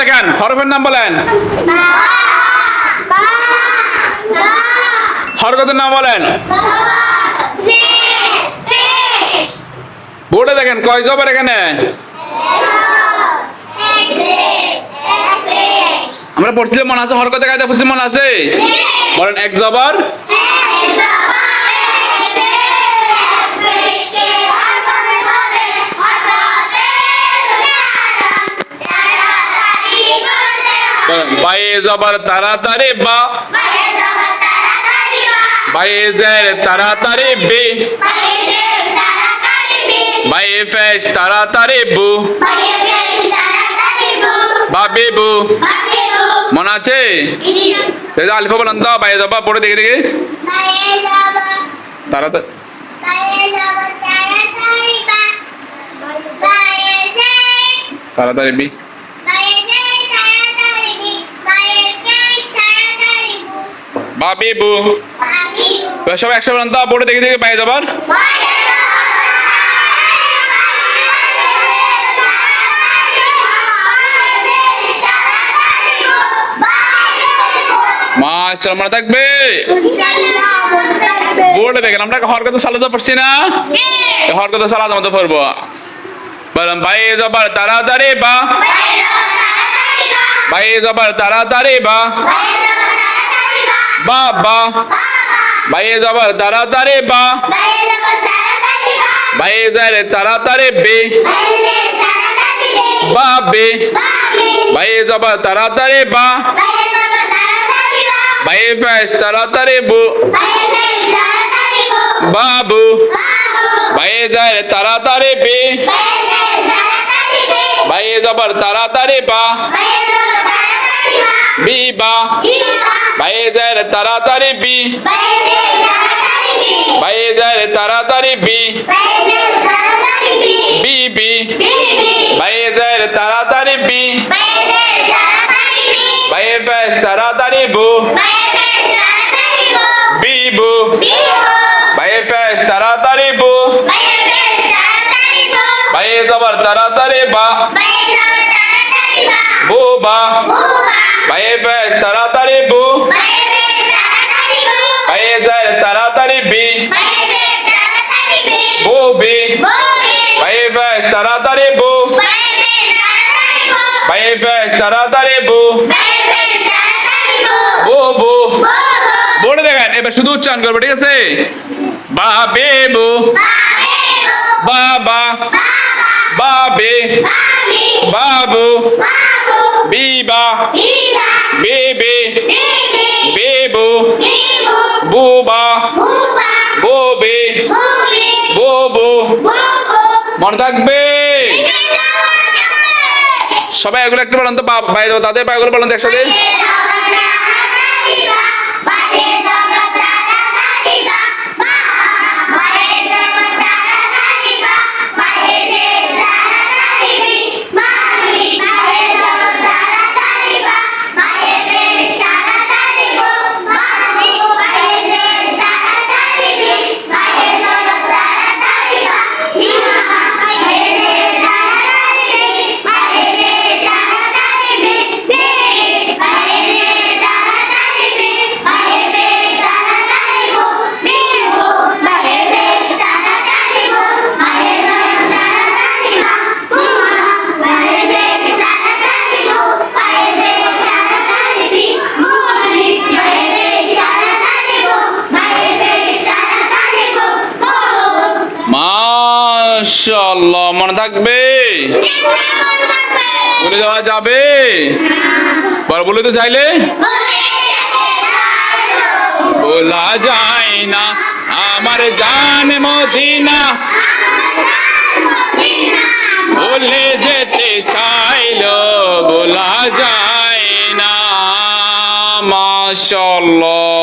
দেখেন হরফের নাম বলেন, হরকতের নাম বলেন। বোর্ডে দেখেন কয় জবর এখানে? আমরা পড়ছিলাম মনে আছে, হরকতের কায়দা পড়ছি মনে আছে? বলেন এক জবর, বায়ে জবর তাড়াতাড়ি বা, বায়ে জের তাড়াতাড়ি বে, বায়ে ফেশ তাড়াতাড়ি বু, বাবে বু। মনে আছে? আলিফা বলেন তো, বায়ে জবর পড়ে দেখে দেখে তাড়াতাড়ি, তাড়াতাড়ি বি, বাবে বু। সব একশো বলেন তো, পড়ে দেখে দেখে বায়ে জবর। মাশাআল্লাহ, মনে থাকবে? বোর্ডে দেখেন আমরা হরকত সালাদা পড়ছি না? হরকত সালাদা মতো পড়বো। বলেন বায়ে জবর তাড়াতাড়ি বা, বায়ে জবর তাড়াতাড়ি বা, বা বা, বায়ে জবর তাড়াতাড়ি বা, বায়ে জের তাড়াতাড়ি বে, বা বে, বায়ে জবর তাড়াতাড়ি বা, বায়ে ফেশ তাড়াতাড়ি বু, বাবু, বায়ে জের তাড়াতাড়ি বে, বায়ে জবর তাড়াতাড়ি বা, বিবা, বায়ে জের তাড়াতাড়ি বি, বায়ে জের তাড়াতাড়ি বি, বিবি, বায়ে জের তাড়াতাড়ি বি, বায়ে ফেশ তাড়াতাড়ি বু, বিবু, বায়ে ফেশ তাড়াতাড়ি বু, বায়ে জবর তাড়াতাড়ি বা, বুবা, বায়ে ফেশ তাড়াতাড়ি বু, বায়ে জের তাড়াতাড়ি বি, বুবি, বায়ে ফেশ তাড়াতাড়ি বু, বায়ে ফেশ তাড়াতাড়ি বু, বুবু। বোর্ডে দেখেন এবার শুধু উচ্চারণ করবো, ঠিক আছে? বাবে বু, বাবা, বাবে, বাবু, বিবা, বেবে, বেবু, বুবা, বোবে, বোবু। মনে থাকবে? সবাই এগুলো একটু বলেন তো, বাইরে তাদের পায়গুলো বলেন তো একসাথে। মাশাআল্লাহ, মনে থাকবে? বলে যাওয়া যাবে? বলে তো চাইলে বলা যায় না, আমার জান মদিনা বলে যেতে চাইলো বলা যায় না। মাশাআল্লাহ।